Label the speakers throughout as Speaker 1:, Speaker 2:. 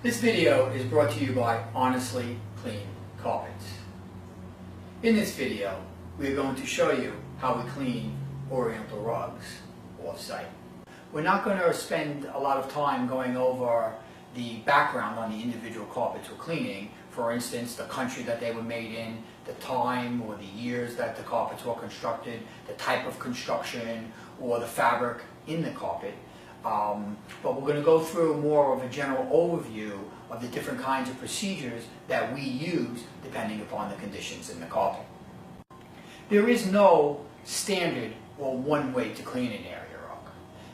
Speaker 1: This video is brought to you by Honestly Clean Carpets. In this video, we are going to show you how we clean Oriental rugs off-site. We're not going to spend a lot of time going over the background on the individual carpets we're cleaning. For instance, the country that they were made in, the time or the years that the carpets were constructed, the type of construction, or the fabric in the carpet. But we're going to go through more of a general overview of the different kinds of procedures that we use depending upon the conditions in the carpet. There is no standard or one way to clean an area rug.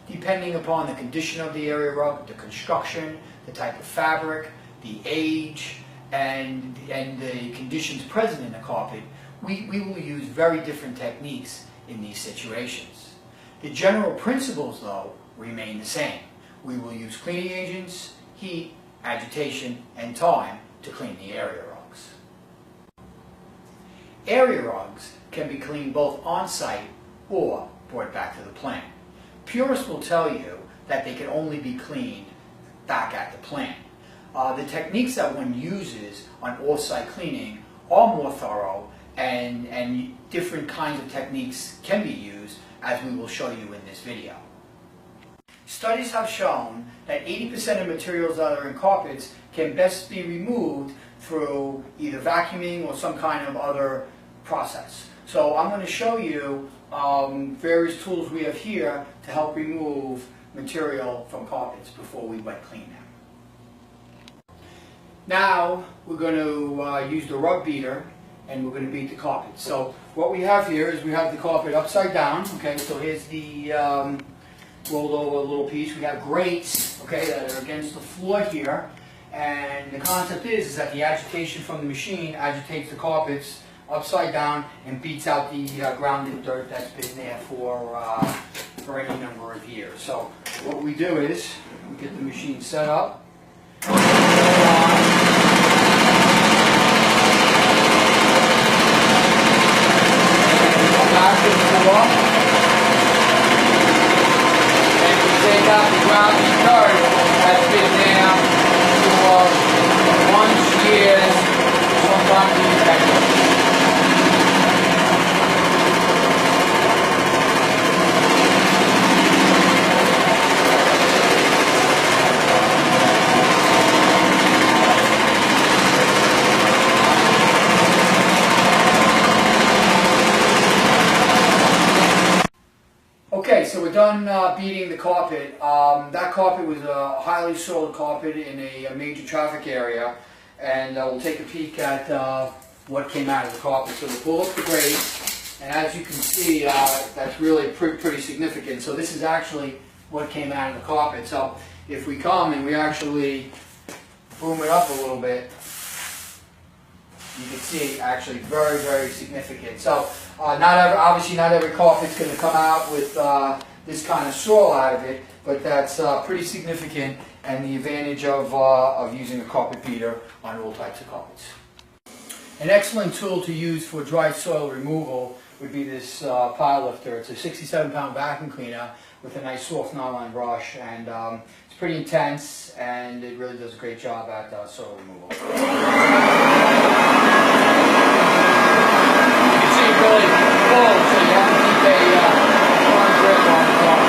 Speaker 1: Depending upon the condition of the area rug, the construction, the type of fabric, the age, and the conditions present in the carpet, we will use very different techniques in these situations. The general principles, though, remain the same. We will use cleaning agents, heat, agitation, and time to clean the area rugs. Area rugs can be cleaned both on-site or brought back to the plant. Purists will tell you that they can only be cleaned back at the plant. The techniques that one uses on off-site cleaning are more thorough, and different kinds of techniques can be used, as we will show you in this video. Studies have shown that 80% of materials that are in carpets can best be removed through either vacuuming or some kind of other process. So I'm going to show you various tools we have here to help remove material from carpets before we wet clean them. Now we're going to use the rug beater, and we're going to beat the carpet. So what we have here is we have the carpet upside down. Okay, so here's the rolled over little piece. We have grates, okay, that are against the floor here, and the concept is that the agitation from the machine agitates the carpets upside down and beats out the grounded dirt that's been there for any number of years. So what we do is we get the machine set up. Back to the floor, and we take out the grounded dirt that's been there for months, years, sometimes even decades. Okay, so we're done beating the carpet. That carpet was a highly soiled carpet in a major traffic area, and we'll take a peek at what came out of the carpet. So we'll pull up the grate, and as you can see, that's really pretty significant. So this is actually what came out of the carpet. So if we come and we actually boom it up a little bit, you can see actually very, very significant. So obviously not every carpet's going to come out with this kind of soil out of it, but that's pretty significant, and the advantage of using a carpet beater on all types of carpets. An excellent tool to use for dry soil removal would be this pile lifter. It's a 67-pound vacuum cleaner with a nice soft nylon brush, and it's pretty intense, and it really does a great job at soil removal. Really full, so you have to keep a firm grip on the top.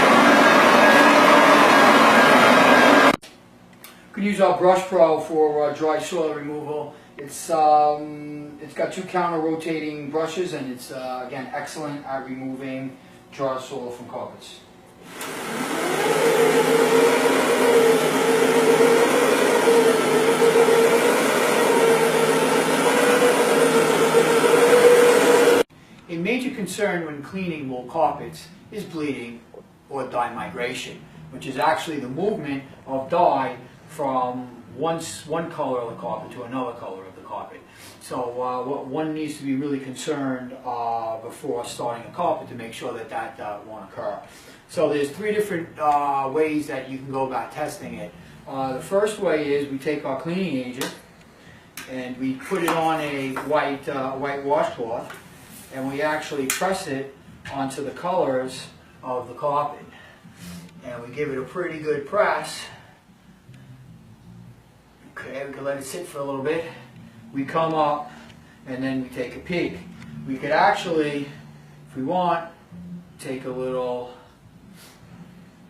Speaker 1: You can use our Brush Pro for dry soil removal. It's got two counter-rotating brushes, and it's again excellent at removing dry soil from carpets. A major concern when cleaning wool carpets is bleeding or dye migration, which is actually the movement of dye from one color of the carpet to another color of the carpet. So one needs to be really concerned before starting a carpet to make sure that that won't occur. So there's three different ways that you can go about testing it. The first way is we take our cleaning agent and we put it on a white washcloth, and we actually press it onto the colors of the carpet. And we give it a pretty good press. Okay, we can let it sit for a little bit. We come up and then we take a peek. We could actually, if we want, take a little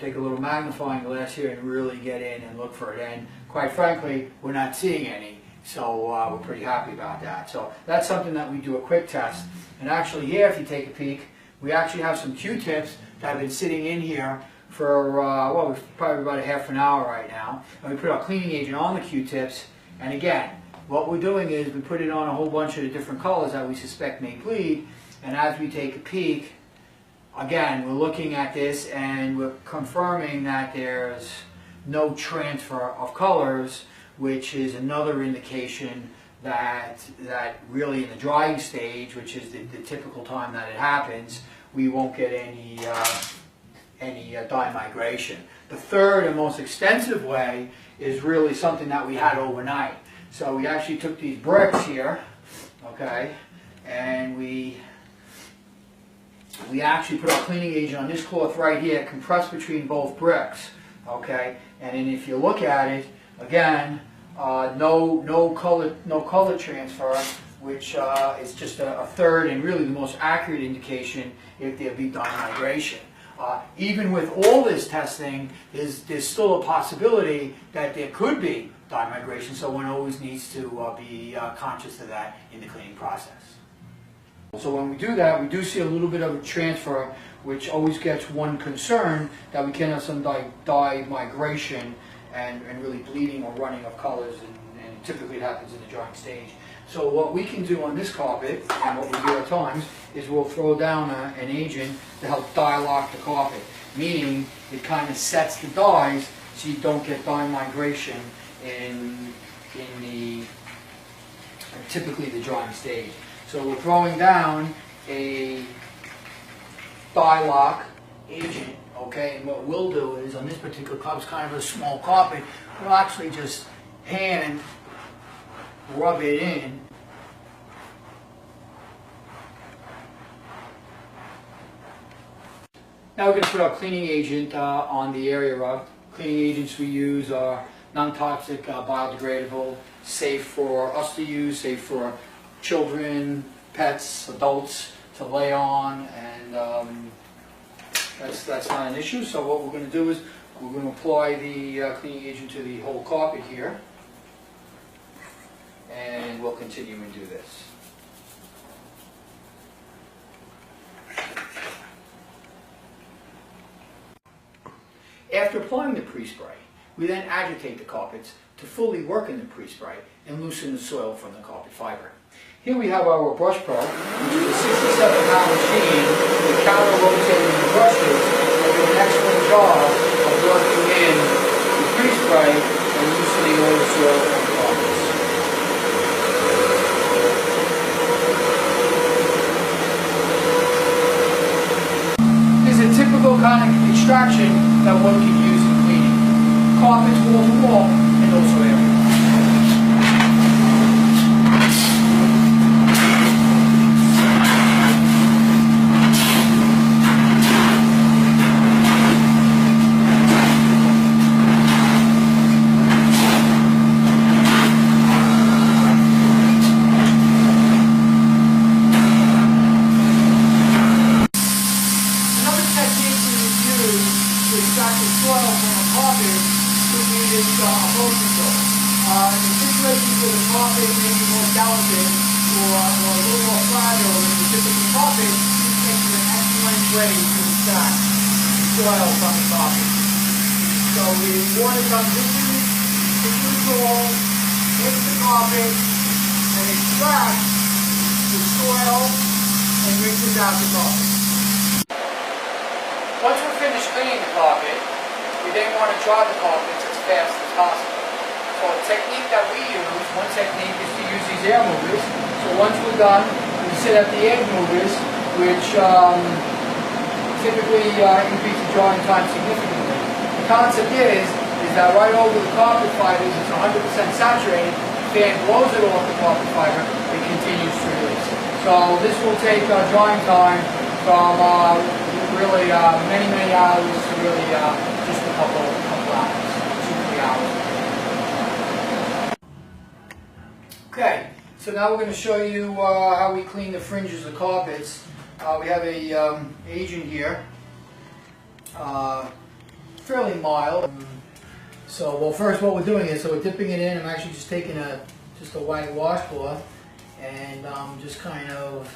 Speaker 1: magnifying glass here and really get in and look for it. And quite frankly, we're not seeing any, so we're pretty happy about that. So that's something that we do a quick test. And actually here, if you take a peek, we actually have some Q-tips that have been sitting in here for, well, probably about a half an hour right now. And we put our cleaning agent on the Q-tips, and again, what we're doing is we put it on a whole bunch of different colors that we suspect may bleed, and as we take a peek, again, we're looking at this and we're confirming that there's no transfer of colors, which is another indication that really in the drying stage, which is the typical time that it happens, we won't get any dye migration. The third and most extensive way is really something that we had overnight. So we actually took these bricks here, okay, and we actually put our cleaning agent on this cloth right here, compressed between both bricks, okay, and then if you look at it, again, no color transfer, which is just a third and really the most accurate indication if there be dye migration. Even with all this testing, there's still a possibility that there could be dye migration, so one always needs to be conscious of that in the cleaning process. So when we do that, we do see a little bit of a transfer, which always gets one concerned that we can have some dye migration and really bleeding or running of colors, and typically it happens in the drying stage. So what we can do on this carpet, and what we do at times, is we'll throw down an agent to help dye lock the carpet, meaning it kind of sets the dyes so you don't get dye migration in typically the drying stage. So we're throwing down a dye lock agent, okay, and what we'll do is, on this particular carpet, it's kind of a small carpet, we'll actually just hand rub it in. Now we're going to put our cleaning agent on the area rug. Cleaning agents we use are non-toxic, biodegradable, safe for us to use, safe for children, pets, adults to lay on, and that's not an issue. So what we're going to do is we're going to apply the cleaning agent to the whole carpet here, and we'll continue and do this. After applying the pre-spray, we then agitate the carpets to fully work in the pre-spray and loosen the soil from the carpet fiber. Here we have our brush pro, which is a 67-pound machine with counter-rotating brushes that do an excellent job of working in the pre-spray and loosening all the soil from the carpets. This is a typical kind of extraction that one can use in cleaning carpets wall to wall and also areas. So the water comes into the soil, hits the carpet, and extracts the soil and rinses out the carpet. Once we're finished cleaning the carpet, we then want to dry the carpets as fast as possible. So the technique that we use, one technique is to use these air movers. So once we're done, we set up the air movers, which typically increase the drying time significantly. The concept is that right over the carpet fibers, it's 100% saturated, the fan blows it off the carpet fiber, and continues to release. So this will take drying time from really many hours to really just a couple hours, 2-3 hours. Okay, so now we're going to show you how we clean the fringes of carpets. We have a agent here, fairly mild. So, well, first what we're doing is, so we're dipping it in. I'm actually just taking just a white washcloth and just kind of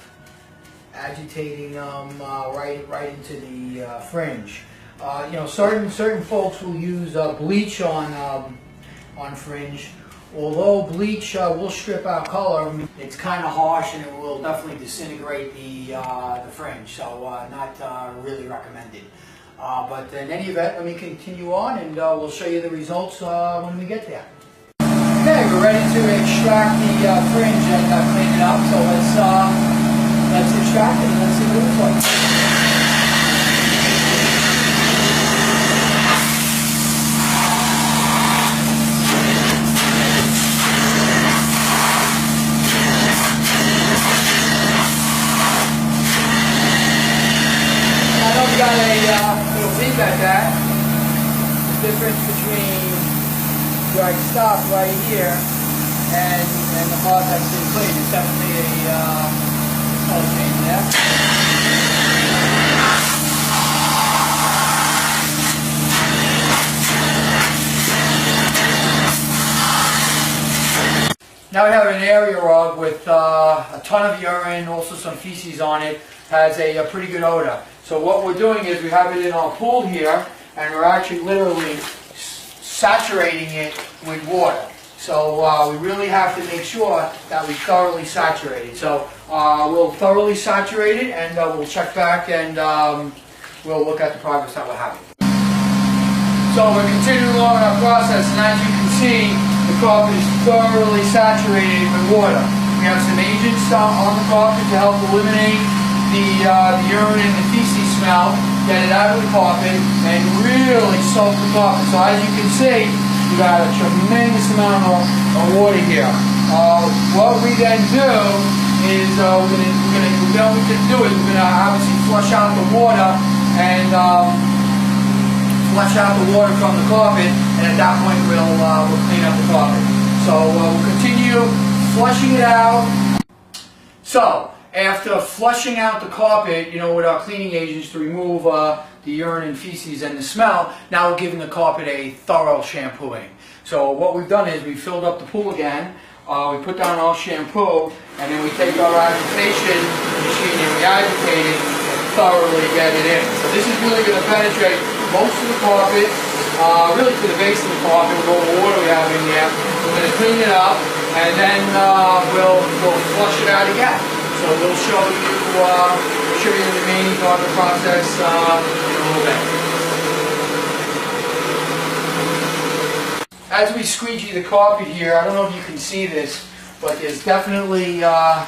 Speaker 1: agitating them right into the fringe. You know, certain folks will use bleach on fringe. Although bleach will strip out color, it's kind of harsh and it will definitely disintegrate the fringe, so not really recommended. But in any event, let me continue on and we'll show you the results when we get there. Okay, we're ready to extract the fringe and clean it up, so let's extract it and let's see what it looks like. We got a little peek at that. The difference between where I stopped right here and the part that's been cleaned is definitely a color change there. Now we have an area rug with a ton of urine, also some feces on it. Has a pretty good odor. So what we're doing is we have it in our pool here, and we're actually literally saturating it with water. So we really have to make sure that we thoroughly saturate it. So we'll thoroughly saturate it, and we'll check back and we'll look at the progress that we're having. So we're continuing along in our process, and as you can see, the carpet is thoroughly saturated with water. We have some agents on the carpet to help eliminate the urine and the feces smell, get it out of the carpet, and really soak the carpet. So as you can see, we got a tremendous amount of water here. What we then do is we're going to obviously flush out the water and flush out the water from the carpet, and at that point we'll clean up the carpet. So we'll continue flushing it out. So after flushing out the carpet, you know, with our cleaning agents to remove the urine and feces and the smell, now we're giving the carpet a thorough shampooing. So what we've done is we filled up the pool again, we put down our shampoo, and then we take our agitation machine and we agitate it and thoroughly get it in. So this is really going to penetrate most of the carpet, really to the base of the carpet with all the water we have in there. We're going to clean it up, and then we'll flush it out again. So we'll show you the remaining part of the process in a little bit. As we squeegee the carpet here, I don't know if you can see this, but there's definitely a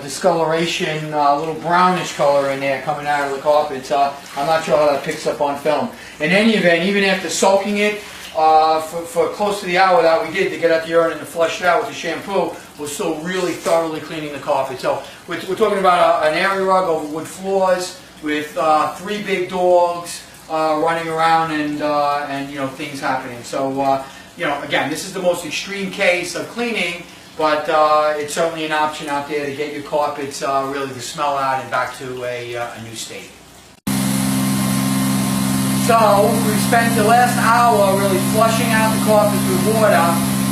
Speaker 1: discoloration, a little brownish color in there coming out of the carpet. I'm not sure how that picks up on film. In any event, even after soaking it for close to the hour that we did to get out the urine and to flush it out with the shampoo, we're still really thoroughly cleaning the carpet. So we're talking about an area rug over wood floors with 3 big dogs running around and you know, things happening. So you know, again, this is the most extreme case of cleaning, but it's certainly an option out there to get your carpets really the smell out and back to a new state. So we spent the last hour really flushing out the carpet with water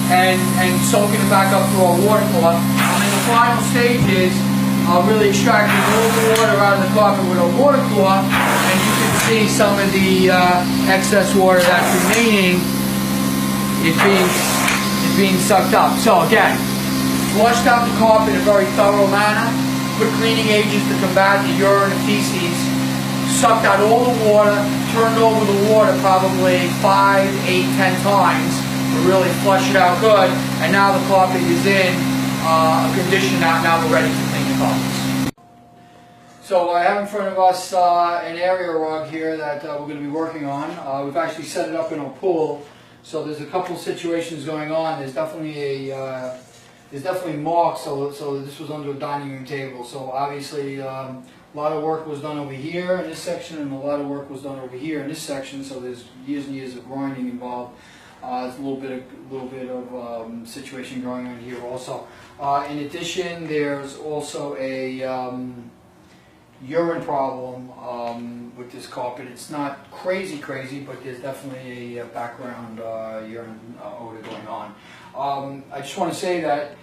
Speaker 1: and soaking it back up through our water cloth. And in the final stages, really extracting all the water out of the carpet with a water cloth, and you can see some of the excess water that's remaining is being sucked up. So again, flushed out the carpet in a very thorough manner, put cleaning agents to combat the urine and feces, sucked out all the water, turned over the water probably 5, 8, 10 times to really flush it out good, and now the carpet is in a condition that now we're ready to clean the carpets. So I have in front of us an area rug here that we're going to be working on. We've actually set it up in a pool, so there's a couple situations going on. There's definitely marks, so this was under a dining room table. So obviously a lot of work was done over here in this section, and a lot of work was done over here in this section, so there's years and years of grinding involved. There's a little bit of situation going on here also. In addition, there's also a urine problem with this carpet. It's not crazy, but there's definitely a background urine odor going on. I just want to say that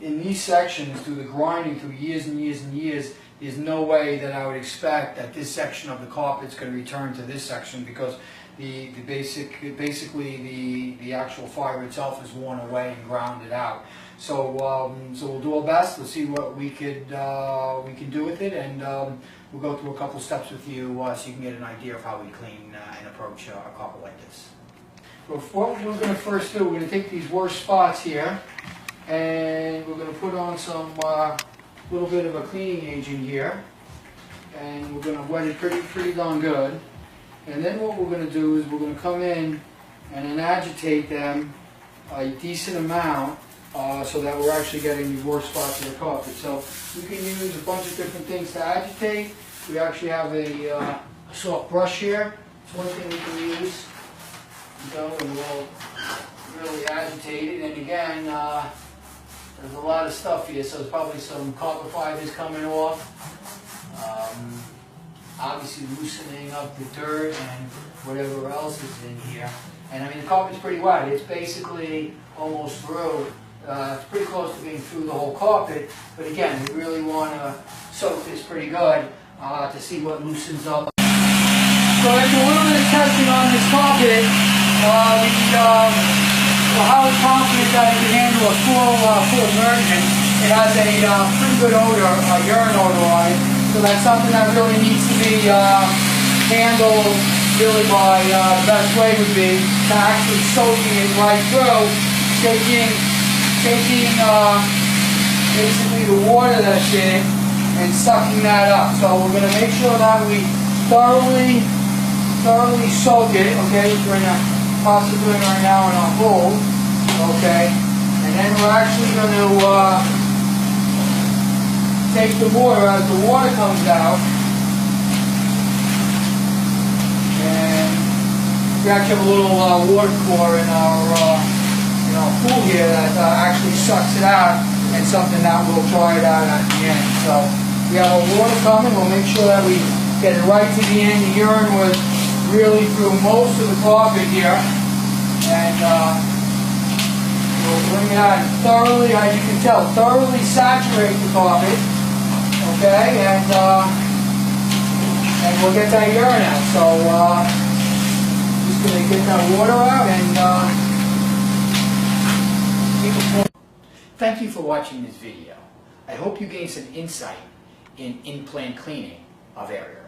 Speaker 1: in these sections, through the grinding, through years and years and years, there's no way that I would expect that this section of the carpet is going to return to this section, because basically the actual fiber itself is worn away and grounded out. So we'll do our best. We'll see what we can do with it, and we'll go through a couple steps with you so you can get an idea of how we clean and approach a carpet like this. Well, what we're going to first do, we're going to take these worst spots here, and we're going to put on some little bit of a cleaning agent here, and we're going to wet it pretty darn good. And then what we're going to do is we're going to come in and then agitate them a decent amount so that we're actually getting the worst spots of the carpet. So we can use a bunch of different things to agitate. We actually have a soft brush here. It's one thing we can use. And we'll really agitate it. And again, there's a lot of stuff here, so there's probably some carpet fibers coming off. Obviously loosening up the dirt and whatever else is in here. And I mean, the carpet's pretty wet. It's basically almost through. It's pretty close to being through the whole carpet. But again, we really want to soak this pretty good to see what loosens up. So after a little bit of testing on this carpet, we're highly confident that it can handle a full immersion. It has a pretty good odor, a urine odor on it. So that's something that really needs to be handled really by the best way would be to actually soaking it right through, taking basically the water that's in it and sucking that up. So we're going to make sure that we thoroughly soak it. Okay, we're going to possibly doing right now in our bowl. Okay, and then we're actually going to take the water as the water comes out, and we actually have a little water core in our pool here that actually sucks it out, and something that will dry it out at the end. So we have our water coming. We'll make sure that we get it right to the end. The urine was really through most of the carpet here, and we'll bring it out and thoroughly, as you can tell, thoroughly saturate the carpet. Okay, and we'll get that urine out. So just going to get that water out and keep it full. Thank you for watching this video. I hope you gained some insight in in-plan cleaning of areas.